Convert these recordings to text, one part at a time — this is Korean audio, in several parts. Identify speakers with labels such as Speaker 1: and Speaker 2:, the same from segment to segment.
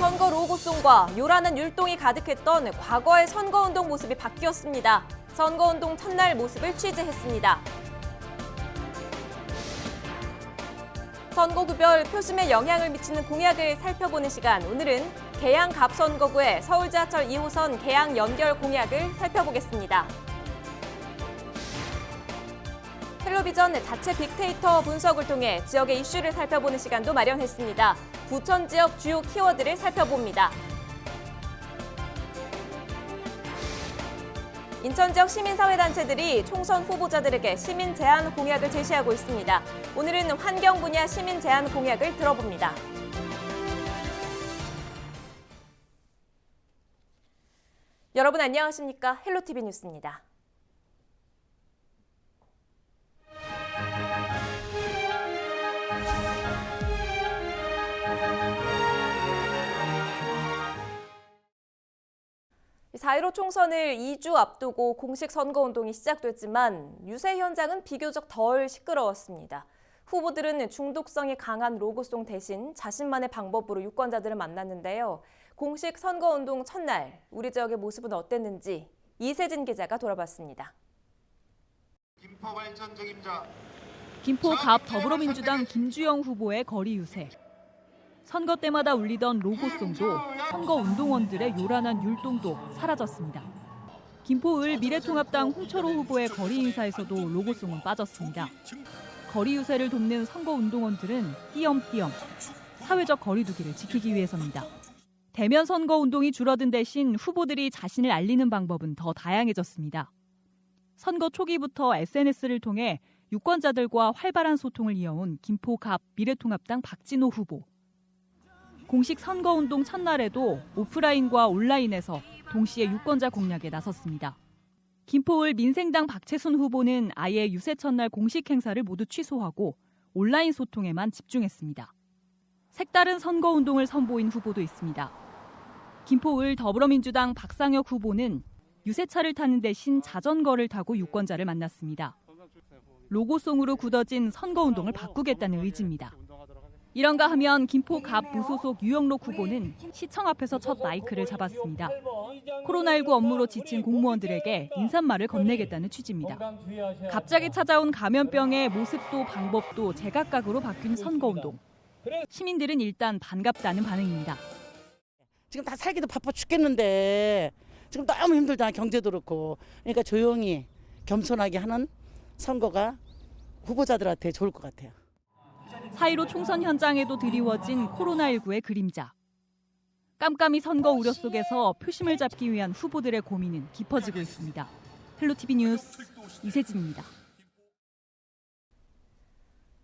Speaker 1: 선거 로고송과 요란한 율동이 가득했던 과거의 선거운동 모습이 바뀌었습니다. 선거운동 첫날 모습을 취재했습니다. 선거구별 표심에 영향을 미치는 공약을 살펴보는 시간. 오늘은 계양 갑선거구의 서울 지하철 2호선 계양 연결 공약을 살펴보겠습니다. 텔레비전 자체 빅데이터 분석을 통해 지역의 이슈를 살펴보는 시간도 마련했습니다. 부천 지역 주요 키워드를 살펴봅니다. 인천 지역 시민사회단체들이 총선 후보자들에게 시민 제안 공약을 제시하고 있습니다. 오늘은 환경 분야 시민 제안 공약을 들어봅니다. 여러분 안녕하십니까? 헬로티비 뉴스입니다. 사.15 총선을 2주 앞두고 공식 선거운동이 시작됐지만 유세 현장은 비교적 덜 시끄러웠습니다. 후보들은 중독성이 강한 로고송 대신 자신만의 방법으로 유권자들을 만났는데요. 공식 선거운동 첫날 우리 지역의 모습은 어땠는지 이세진 기자가 돌아봤습니다.
Speaker 2: 김포 갑 더불어민주당 김주영 후보의 거리 유세. 선거 때마다 울리던 로고송도 선거운동원들의 요란한 율동도 사라졌습니다. 김포을 미래통합당 홍철호 후보의 거리 인사에서도 로고송은 빠졌습니다. 거리 유세를 돕는 선거운동원들은 띄엄띄엄 사회적 거리두기를 지키기 위해서입니다. 대면 선거운동이 줄어든 대신 후보들이 자신을 알리는 방법은 더 다양해졌습니다. 선거 초기부터 SNS를 통해 유권자들과 활발한 소통을 이어온 김포 갑 미래통합당 박진호 후보. 공식 선거운동 첫날에도 오프라인과 온라인에서 동시에 유권자 공략에 나섰습니다. 김포을 민생당 박채순 후보는 아예 유세 첫날 공식 행사를 모두 취소하고 온라인 소통에만 집중했습니다. 색다른 선거운동을 선보인 후보도 있습니다. 김포을 더불어민주당 박상혁 후보는 유세차를 타는 대신 자전거를 타고 유권자를 만났습니다. 로고송으로 굳어진 선거운동을 바꾸겠다는 의지입니다. 이런가 하면 김포 갑 무소속 유영록 후보는 시청 앞에서 첫 마이크를 잡았습니다. 코로나19 업무로 지친 공무원들에게 인사말을 건네겠다는 취지입니다. 갑자기 찾아온 감염병의 모습도 방법도 제각각으로 바뀐 선거운동. 시민들은 일단 반갑다는 반응입니다.
Speaker 3: 지금 다 살기도 바빠 죽겠는데 지금 너무 힘들잖아. 경제도 그렇고. 그러니까 조용히 겸손하게 하는 선거가 후보자들한테 좋을 것 같아요.
Speaker 2: 4.15 총선 현장에도 드리워진 코로나19의 그림자. 깜깜이 선거 우려 속에서 표심을 잡기 위한 후보들의 고민은 깊어지고 있습니다. 헬로티비 뉴스 이세진입니다.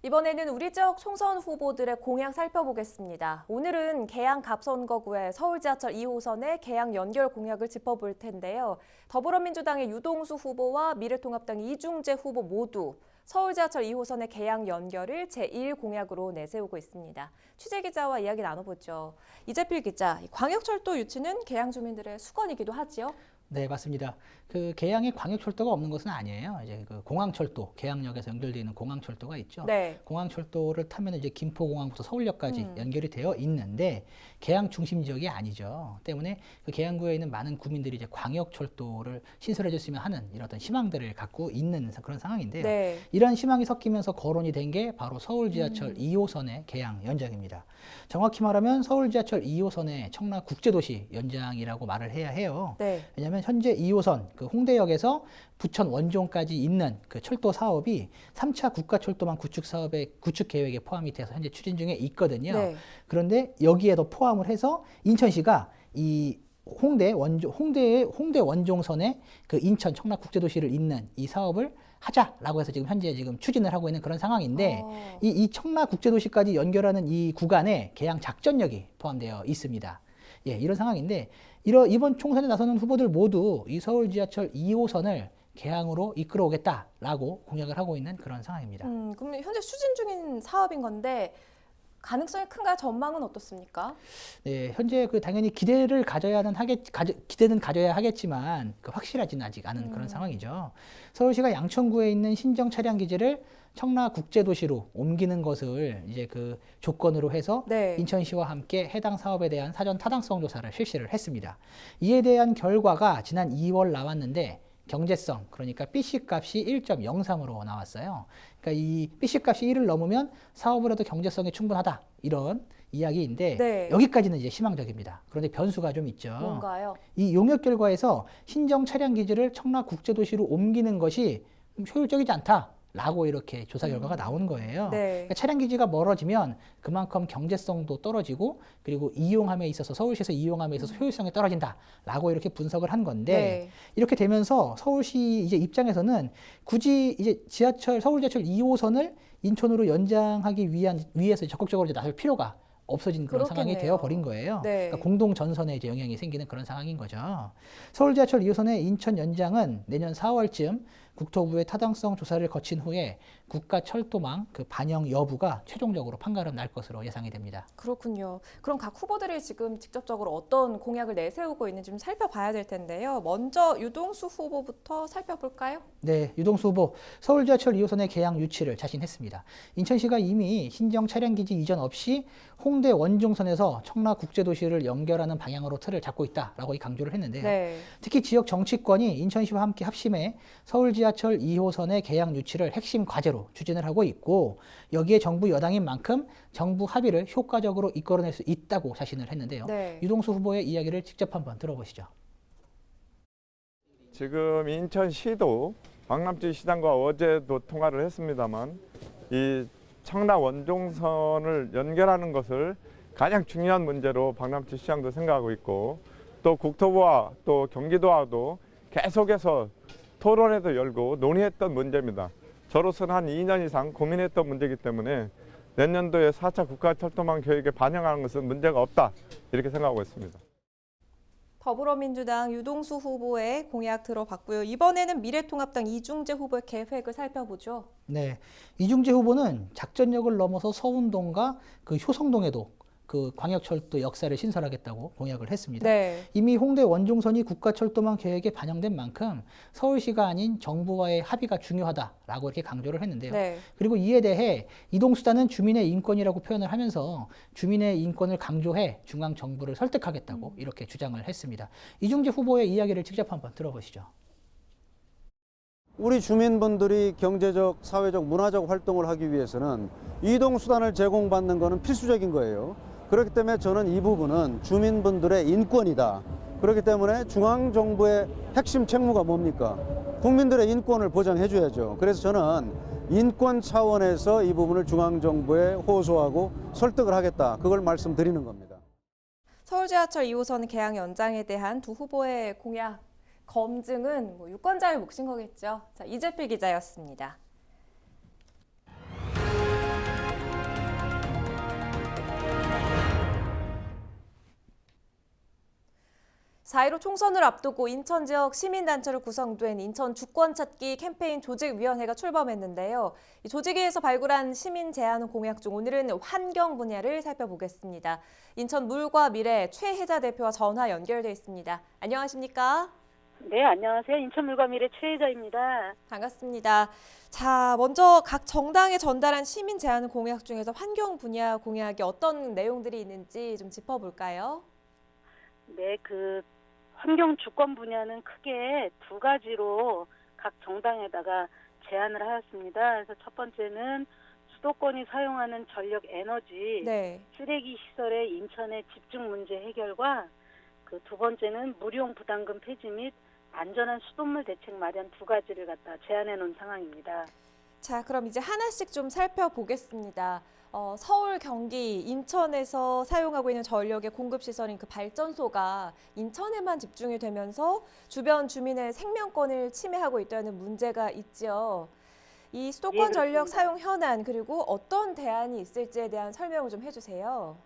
Speaker 1: 이번에는 우리 지역 총선 후보들의 공약 살펴보겠습니다. 오늘은 계양 갑선거구의 서울 지하철 2호선의 계양 연결 공약을 짚어볼 텐데요. 더불어민주당의 유동수 후보와 미래통합당의 이중재 후보 모두 서울 지하철 2호선의 계양 연결을 제1공약으로 내세우고 있습니다. 취재기자와 이야기 나눠보죠. 이재필 기자, 광역철도 유치는 계양 주민들의 수건이기도 하지요?
Speaker 4: 네, 맞습니다. 그 계양에 광역철도가 없는 것은 아니에요. 이제 그 공항철도, 계양역에서 연결되어 있는 공항철도가 있죠.
Speaker 1: 네.
Speaker 4: 공항철도를 타면 이제 김포공항부터 서울역까지 연결이 되어 있는데 계양 중심 지역이 아니죠. 때문에 그 계양구에 있는 많은 구민들이 이제 광역철도를 신설해줬으면 하는 이런 어떤 희망들을 갖고 있는 그런 상황인데요.
Speaker 1: 네.
Speaker 4: 이런 희망이 섞이면서 거론이 된 게 바로 서울 지하철 2호선의 계양 연장입니다. 정확히 말하면 서울 지하철 2호선의 청라 국제도시 연장이라고 말을 해야 해요.
Speaker 1: 네.
Speaker 4: 왜냐하면 현재 2호선 그 홍대역에서 부천 원종까지 있는 그 철도 사업이 3차 국가철도망 구축 계획에 포함이 돼서 현재 추진 중에 있거든요.
Speaker 1: 네.
Speaker 4: 그런데 여기에도 포함을 해서 인천시가 이 홍대 원종선에 그 인천 청라 국제도시를 잇는 이 사업을 하자라고 해서 현재 추진을 하고 있는 그런 상황인데 이 청라 국제도시까지 연결하는 이 구간에 계양 작전역이 포함되어 있습니다. 예, 이런 상황인데 이번 총선에 나서는 후보들 모두 이 서울 지하철 2호선을 계양으로 이끌어오겠다라고 공약을 하고 있는 그런 상황입니다.
Speaker 1: 그럼 현재 추진 중인 사업인 건데 가능성이 큰가요? 전망은 어떻습니까?
Speaker 4: 네, 현재 당연히 기대를 기대는 가져야 하겠지만 확실하지는 아직 않은 그런 상황이죠. 서울시가 양천구에 있는 신정 차량 기지를 청라 국제도시로 옮기는 것을 이제 조건으로 해서
Speaker 1: 네.
Speaker 4: 인천시와 함께 해당 사업에 대한 사전 타당성 조사를 실시를 했습니다. 이에 대한 결과가 지난 2월 나왔는데 경제성, 그러니까 BC 값이 1.03으로 나왔어요. 그러니까 이 BC 값이 1을 넘으면 사업을 해도 경제성이 충분하다, 이런 이야기인데
Speaker 1: 네.
Speaker 4: 여기까지는 이제 희망적입니다. 그런데 변수가 좀 있죠.
Speaker 1: 뭔가요?
Speaker 4: 이 용역 결과에서 신정 차량 기지를 청라 국제도시로 옮기는 것이 효율적이지 않다라고 이렇게 조사 결과가 나온 거예요.
Speaker 1: 네.
Speaker 4: 그러니까 차량 기지가 멀어지면 그만큼 경제성도 떨어지고 그리고 이용함에 있어서 서울시에서 이용함에 있어서 효율성이 떨어진다라고 이렇게 분석을 한 건데
Speaker 1: 네.
Speaker 4: 이렇게 되면서 서울시 이제 입장에서는 굳이 이제 서울 지하철 2호선을 인천으로 연장하기 위해서 적극적으로 이제 나설 필요가 없어진 그런 상황이
Speaker 1: 그렇겠네요.
Speaker 4: 되어버린 거예요.
Speaker 1: 네.
Speaker 4: 그러니까 공동 전선에 이제 영향이 생기는 그런 상황인 거죠. 서울 지하철 2호선의 인천 연장은 내년 4월쯤 국토부의 타당성 조사를 거친 후에 국가철도망 반영 여부가 최종적으로 판가름 날 것으로 예상이 됩니다.
Speaker 1: 그렇군요. 그럼 각 후보들이 지금 직접적으로 어떤 공약을 내세우고 있는지 좀 살펴봐야 될 텐데요. 먼저 유동수 후보부터 살펴볼까요?
Speaker 4: 네, 유동수 후보 서울 지하철 2호선의 개양 유치를 자신했습니다. 인천시가 이미 신정 차량 기지 이전 없이 홍대 원종선에서 청라 국제도시를 연결하는 방향으로 틀을 잡고 있다라고 강조를 했는데요.
Speaker 1: 네.
Speaker 4: 특히 지역 정치권이 인천시와 함께 합심해 서울 지하철 2호선의 개양 유치를 핵심 과제로 추진을 하고 있고 여기에 정부 여당인 만큼 정부 합의를 효과적으로 이끌어낼 수 있다고 자신을 했는데요.
Speaker 1: 네.
Speaker 4: 유동수 후보의 이야기를 직접 한번 들어보시죠.
Speaker 5: 지금 인천시도 박남지 시장과 어제도 통화를 했습니다만 이 청라 원종선을 연결하는 것을 가장 중요한 문제로 박남지 시장도 생각하고 있고 또 국토부와 또 경기도와도 계속해서 토론회도 열고 논의했던 문제입니다. 저로서는 한 2년 이상 고민했던 문제이기 때문에 내년도에 4차 국가철도망 계획에 반영하는 것은 문제가 없다 이렇게 생각하고 있습니다.
Speaker 1: 더불어민주당 유동수 후보의 공약 들어봤고요. 이번에는 미래통합당 이중재 후보의 계획을 살펴보죠.
Speaker 4: 네, 이중재 후보는 작전력을 넘어서 서운동과 효성동에도 광역철도 역사를 신설하겠다고 공약을 했습니다.
Speaker 1: 네.
Speaker 4: 이미 홍대 원종선이 국가철도망 계획에 반영된 만큼 서울시가 아닌 정부와의 합의가 중요하다라고 이렇게 강조를 했는데요.
Speaker 1: 네.
Speaker 4: 그리고 이에 대해 이동수단은 주민의 인권이라고 표현을 하면서 주민의 인권을 강조해 중앙정부를 설득하겠다고 이렇게 주장을 했습니다. 이중재 후보의 이야기를 직접 한번 들어보시죠.
Speaker 6: 우리 주민분들이 경제적, 사회적, 문화적 활동을 하기 위해서는 이동수단을 제공받는 것은 필수적인 거예요. 그렇기 때문에 저는 이 부분은 주민분들의 인권이다. 그렇기 때문에 중앙정부의 핵심 책무가 뭡니까? 국민들의 인권을 보장해 줘야죠. 그래서 저는 인권 차원에서 이 부분을 중앙정부에 호소하고 설득을 하겠다. 그걸 말씀드리는 겁니다.
Speaker 1: 서울 지하철 2호선 개항 연장에 대한 두 후보의 공약 검증은 유권자의 몫인 거겠죠. 자, 이재필 기자였습니다. 4.15 총선을 앞두고 인천 지역 시민단체로 구성된 인천 주권찾기 캠페인 조직위원회가 출범했는데요. 이 조직위에서 발굴한 시민 제안 공약 중 오늘은 환경 분야를 살펴보겠습니다. 인천 물과 미래 최혜자 대표와 전화 연결돼 있습니다. 안녕하십니까?
Speaker 7: 네, 안녕하세요. 인천물과 미래 최혜자입니다.
Speaker 1: 반갑습니다. 자, 먼저 각 정당에 전달한 시민 제안 공약 중에서 환경 분야 공약이 어떤 내용들이 있는지 좀 짚어볼까요?
Speaker 7: 네, 환경 주권 분야는 크게 두 가지로 각 정당에다가 제안을 하였습니다. 그래서 첫 번째는 수도권이 사용하는 전력 에너지,
Speaker 1: 네.
Speaker 7: 쓰레기 시설의 인천의 집중 문제 해결과 두 번째는 무료용 부담금 폐지 및 안전한 수돗물 대책 마련 두 가지를 갖다 제안해 놓은 상황입니다.
Speaker 1: 자, 그럼 이제 하나씩 좀 살펴보겠습니다. 서울, 경기, 인천에서 사용하고 있는 전력의 공급 시설인 발전소가 인천에만 집중이 되면서 주변 주민의 생명권을 침해하고 있다는 문제가 있죠. 이 수도권
Speaker 7: 예,
Speaker 1: 전력
Speaker 7: 그렇습니다.
Speaker 1: 사용 현안 그리고 어떤 대안이 있을지에 대한 설명을 좀 해주세요.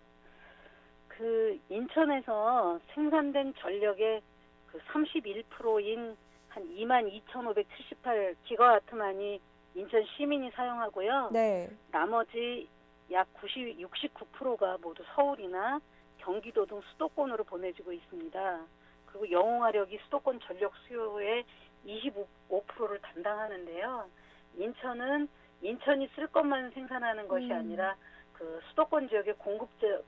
Speaker 7: 인천에서 생산된 전력의 31%인 한 22,578 기가와트만이 인천 시민이 사용하고요.
Speaker 1: 네.
Speaker 7: 나머지 약 69%가 모두 서울이나 경기도 등 수도권으로 보내지고 있습니다. 그리고 영웅화력이 수도권 전력 수요의 25%를 담당하는데요. 인천은 인천이 쓸 것만 생산하는 것이 아니라 그 수도권 지역의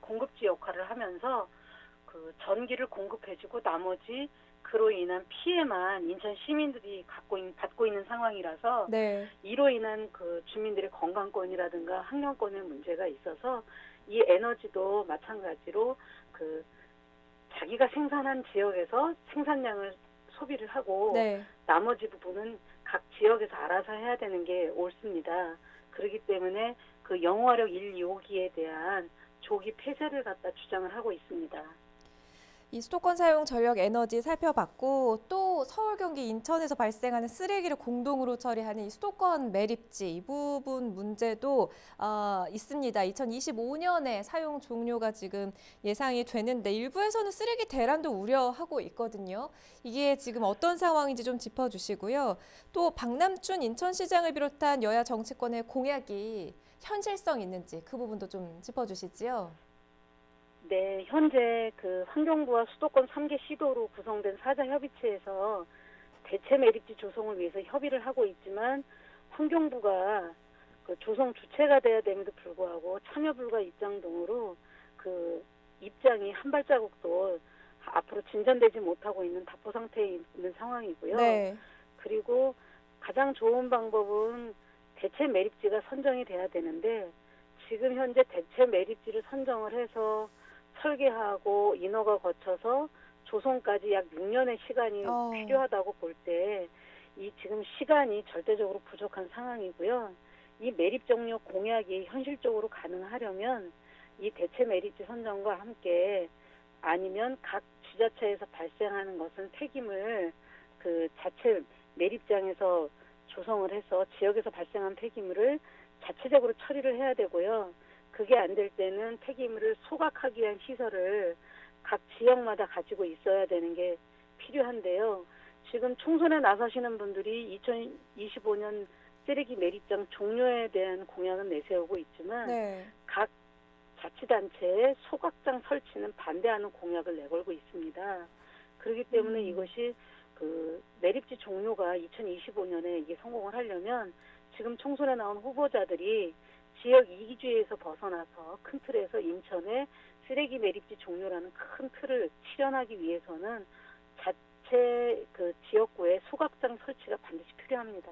Speaker 7: 공급지 역할을 하면서 그 전기를 공급해주고 나머지 그로 인한 피해만 인천 시민들이 받고 있는 상황이라서
Speaker 1: 네.
Speaker 7: 이로 인한 그 주민들의 건강권이라든가 학령권의 문제가 있어서 이 에너지도 마찬가지로 그 자기가 생산한 지역에서 생산량을 소비를 하고
Speaker 1: 네.
Speaker 7: 나머지 부분은 각 지역에서 알아서 해야 되는 게 옳습니다. 그렇기 때문에 그 영화력 1, 2호기에 대한 조기 폐쇄를 갖다 주장을 하고 있습니다.
Speaker 1: 이 수도권 사용 전력 에너지 살펴봤고 또 서울, 경기, 인천에서 발생하는 쓰레기를 공동으로 처리하는 이 수도권 매립지 이 부분 문제도 있습니다. 2025년에 사용 종료가 지금 예상이 되는데 일부에서는 쓰레기 대란도 우려하고 있거든요. 이게 지금 어떤 상황인지 좀 짚어주시고요. 또 박남춘 인천시장을 비롯한 여야 정치권의 공약이 현실성 있는지 그 부분도 좀 짚어주시지요.
Speaker 7: 네, 현재 그 환경부와 수도권 3개 시도로 구성된 사자협의체에서 대체 매립지 조성을 위해서 협의를 하고 있지만 환경부가 그 조성 주체가 돼야 됨에도 불구하고 참여 불가 입장 등으로 그 입장이 한 발자국도 앞으로 진전되지 못하고 있는 답보 상태에 있는 상황이고요.
Speaker 1: 네.
Speaker 7: 그리고 가장 좋은 방법은 대체 매립지가 선정이 돼야 되는데 지금 현재 대체 매립지를 선정을 해서 설계하고 인허가 거쳐서 조성까지 약 6년의 시간이 필요하다고 볼 때 이 지금 시간이 절대적으로 부족한 상황이고요. 이 매립 종료 공약이 현실적으로 가능하려면 이 대체 매립지 선정과 함께 아니면 각 지자체에서 발생하는 것은 폐기물 그 자체 매립장에서 조성을 해서 지역에서 발생한 폐기물을 자체적으로 처리를 해야 되고요. 그게 안 될 때는 폐기물을 소각하기 위한 시설을 각 지역마다 가지고 있어야 되는 게 필요한데요. 지금 총선에 나서시는 분들이 2025년 쓰레기 매립장 종료에 대한 공약은 내세우고 있지만
Speaker 1: 네.
Speaker 7: 각 자치단체의 소각장 설치는 반대하는 공약을 내걸고 있습니다. 그렇기 때문에 이것이 그 매립지 종료가 2025년에 이게 성공을 하려면 지금 총선에 나온 후보자들이 지역 이기주의에서 벗어나서 큰 틀에서 인천의 쓰레기 매립지 종료라는 큰 틀을 실현하기 위해서는 자체 그 지역구의 소각장 설치가 반드시 필요합니다.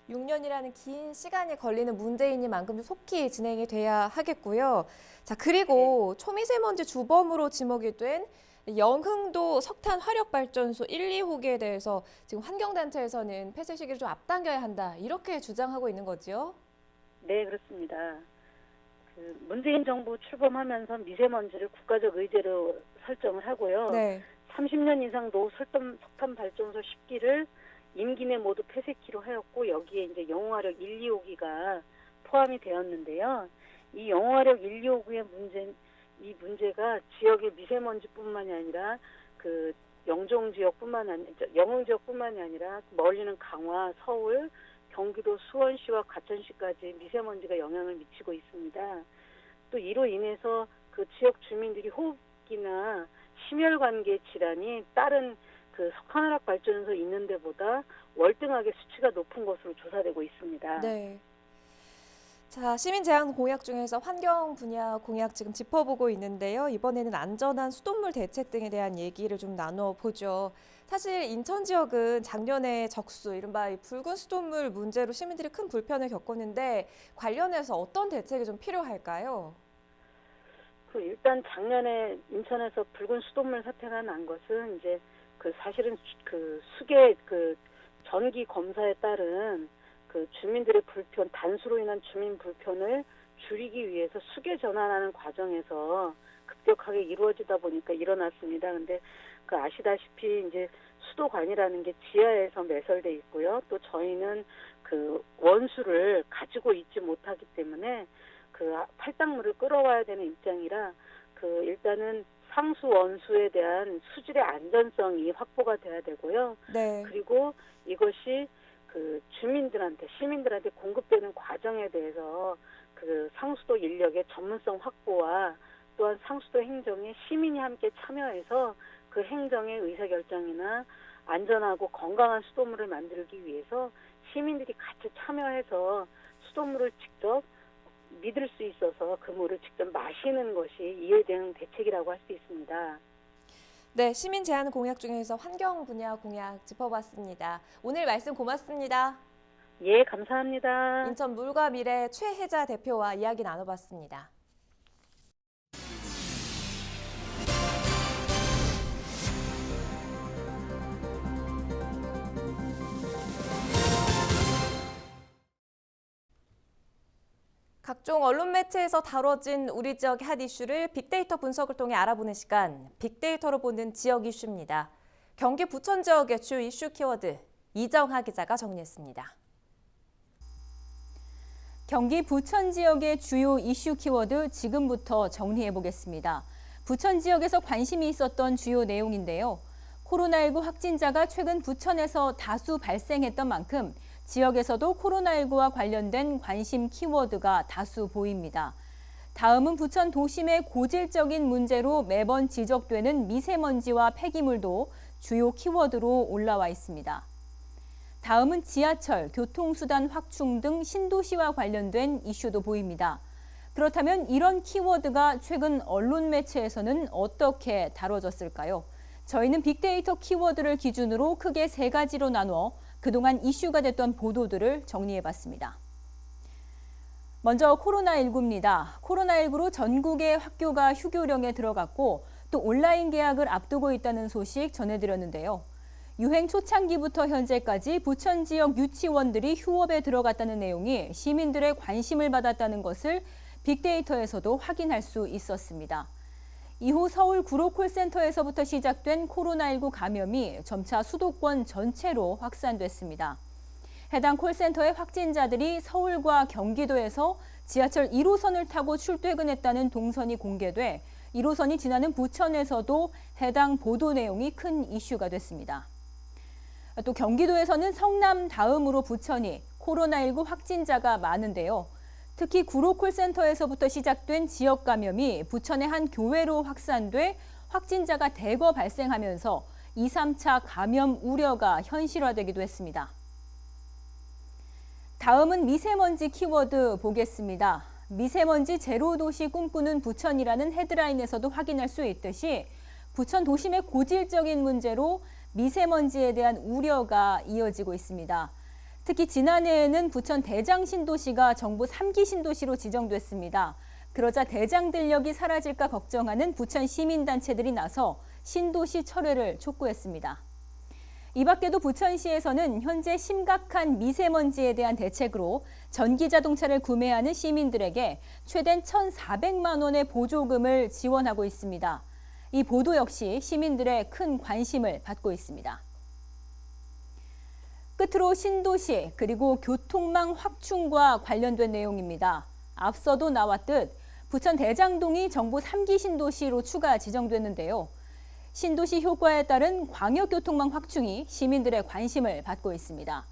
Speaker 1: 6년이라는 긴 시간이 걸리는 문제이니만큼 좀 속히 진행이 돼야 하겠고요. 자, 그리고 초미세먼지 주범으로 지목이 된 영흥도 석탄 화력발전소 1, 2호기에 대해서 지금 환경단체에서는 폐쇄 시기를 좀 앞당겨야 한다 이렇게 주장하고 있는 거지요?
Speaker 7: 네, 그렇습니다. 그 문재인 정부 출범하면서 미세먼지를 국가적 의제로 설정을 하고요.
Speaker 1: 네.
Speaker 7: 30년 이상 노후 석탄 발전소 10기를 임기 내 모두 폐쇄키로 하였고 여기에 이제 영웅화력 1, 2호기가 포함이 되었는데요. 이 영웅화력 1, 2호기의 이 문제가 지역의 미세먼지뿐만이 아니라 그 영종 지역뿐만 아니라 영흥 지역뿐만이 아니라 멀리는 강화, 서울, 경기도 수원시와 과천시까지 미세먼지가 영향을 미치고 있습니다. 또 이로 인해서 그 지역 주민들이 호흡기나 심혈관계 질환이 다른 그 석탄화력 발전소 있는 데보다 월등하게 수치가 높은 것으로 조사되고 있습니다.
Speaker 1: 네. 자, 시민 제한 공약 중에서 환경 분야 공약 지금 짚어보고 있는데요. 이번에는 안전한 수돗물 대책 등에 대한 얘기를 좀 나눠보죠. 사실 인천 지역은 작년에 적수, 이른바 붉은 수돗물 문제로 시민들이 큰 불편을 겪었는데 관련해서 어떤 대책이 좀 필요할까요?
Speaker 7: 그 일단 작년에 인천에서 붉은 수돗물 사태가 난 것은 이제 그 사실은 그 수계 그 전기 검사에 따른 그 주민들의 불편, 단수로 인한 주민 불편을 줄이기 위해서 수계 전환하는 과정에서 급격하게 이루어지다 보니까 일어났습니다. 근데 그 아시다시피 이제 수도관이라는 게 지하에서 매설돼 있고요. 또 저희는 그 원수를 가지고 있지 못하기 때문에 그 탈당물을 끌어와야 되는 입장이라 그 일단은 상수 원수에 대한 수질의 안전성이 확보가 돼야 되고요.
Speaker 1: 네.
Speaker 7: 그리고 이것이 그 시민들한테 공급되는 과정에 대해서 그 상수도 인력의 전문성 확보와 또한 상수도 행정에 시민이 함께 참여해서 그 행정의 의사결정이나 안전하고 건강한 수돗물을 만들기 위해서 시민들이 같이 참여해서 수돗물을 직접 믿을 수 있어서 그 물을 직접 마시는 것이 이에 대한 대책이라고 할 수 있습니다.
Speaker 1: 네, 시민 제한 공약 중에서 환경 분야 공약 짚어봤습니다. 오늘 말씀 고맙습니다.
Speaker 7: 예, 감사합니다.
Speaker 1: 인천 물과 미래 최혜자 대표와 이야기 나눠봤습니다. 각종 언론 매체에서 다뤄진 우리 지역의 핫 이슈를 빅데이터 분석을 통해 알아보는 시간, 빅데이터로 보는 지역 이슈입니다. 경기 부천 지역의 주요 이슈 키워드, 이정하 기자가 정리했습니다.
Speaker 8: 경기 부천 지역의 주요 이슈 키워드 지금부터 정리해 보겠습니다. 부천 지역에서 관심이 있었던 주요 내용인데요. 코로나19 확진자가 최근 부천에서 다수 발생했던 만큼 지역에서도 코로나19와 관련된 관심 키워드가 다수 보입니다. 다음은 부천 도심의 고질적인 문제로 매번 지적되는 미세먼지와 폐기물도 주요 키워드로 올라와 있습니다. 다음은 지하철, 교통수단 확충 등 신도시와 관련된 이슈도 보입니다. 그렇다면 이런 키워드가 최근 언론 매체에서는 어떻게 다뤄졌을까요? 저희는 빅데이터 키워드를 기준으로 크게 3가지로 나누어 그동안 이슈가 됐던 보도들을 정리해봤습니다. 먼저 코로나19입니다. 코로나19로 전국의 학교가 휴교령에 들어갔고 또 온라인 개학을 앞두고 있다는 소식 전해드렸는데요. 유행 초창기부터 현재까지 부천 지역 유치원들이 휴업에 들어갔다는 내용이 시민들의 관심을 받았다는 것을 빅데이터에서도 확인할 수 있었습니다. 이후 서울 구로 콜센터에서부터 시작된 코로나19 감염이 점차 수도권 전체로 확산됐습니다. 해당 콜센터의 확진자들이 서울과 경기도에서 지하철 1호선을 타고 출퇴근했다는 동선이 공개돼 1호선이 지나는 부천에서도 해당 보도 내용이 큰 이슈가 됐습니다. 또 경기도에서는 성남 다음으로 부천이 코로나19 확진자가 많은데요. 특히 구로 콜센터에서부터 시작된 지역 감염이 부천의 한 교회로 확산돼 확진자가 대거 발생하면서 2, 3차 감염 우려가 현실화되기도 했습니다. 다음은 미세먼지 키워드 보겠습니다. 미세먼지 제로 도시 꿈꾸는 부천이라는 헤드라인에서도 확인할 수 있듯이 부천 도심의 고질적인 문제로 미세먼지에 대한 우려가 이어지고 있습니다. 특히 지난해에는 부천 대장 신도시가 정부 3기 신도시로 지정됐습니다. 그러자 대장 들녘이 사라질까 걱정하는 부천 시민단체들이 나서 신도시 철회를 촉구했습니다. 이 밖에도 부천시에서는 현재 심각한 미세먼지에 대한 대책으로 전기자동차를 구매하는 시민들에게 최대 1,400만 원의 보조금을 지원하고 있습니다. 이 보도 역시 시민들의 큰 관심을 받고 있습니다. 끝으로 신도시 그리고 교통망 확충과 관련된 내용입니다. 앞서도 나왔듯 부천 대장동이 정부 3기 신도시로 추가 지정됐는데요. 신도시 효과에 따른 광역교통망 확충이 시민들의 관심을 받고 있습니다.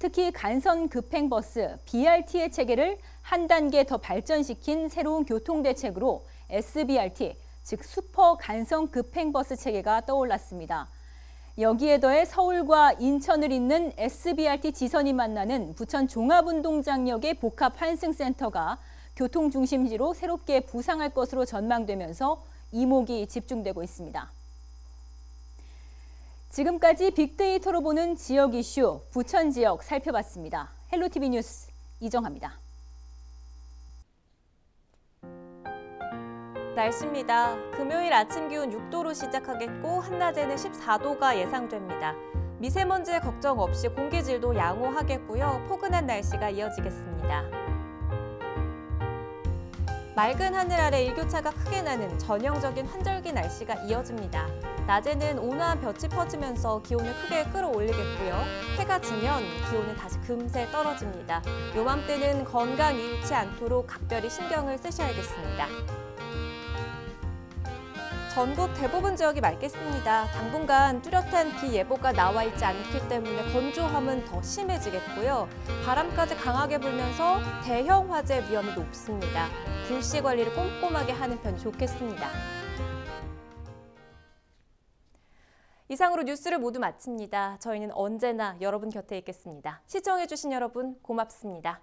Speaker 8: 특히 간선 급행버스, BRT의 체계를 한 단계 더 발전시킨 새로운 교통대책으로 SBRT, 즉 슈퍼 간선 급행버스 체계가 떠올랐습니다. 여기에 더해 서울과 인천을 잇는 SBRT 지선이 만나는 부천 종합운동장역의 복합환승센터가 교통중심지로 새롭게 부상할 것으로 전망되면서 이목이 집중되고 있습니다. 지금까지 빅데이터로 보는 지역 이슈, 부천 지역 살펴봤습니다. 헬로티비 뉴스 이정하입니다.
Speaker 1: 날씨입니다. 금요일 아침 기온 6도로 시작하겠고 한낮에는 14도가 예상됩니다. 미세먼지의 걱정 없이 공기질도 양호하겠고요. 포근한 날씨가 이어지겠습니다. 맑은 하늘 아래 일교차가 크게 나는 전형적인 환절기 날씨가 이어집니다. 낮에는 온화한 볕이 퍼지면서 기온을 크게 끌어올리겠고요. 해가 지면 기온은 다시 금세 떨어집니다. 요맘때는 건강 잃지 않도록 각별히 신경을 쓰셔야겠습니다. 전국 대부분 지역이 맑겠습니다. 당분간 뚜렷한 비 예보가 나와 있지 않기 때문에 건조함은 더 심해지겠고요. 바람까지 강하게 불면서 대형 화재 위험이 높습니다. 불씨 관리를 꼼꼼하게 하는 편이 좋겠습니다. 이상으로 뉴스를 모두 마칩니다. 저희는 언제나 여러분 곁에 있겠습니다. 시청해주신 여러분 고맙습니다.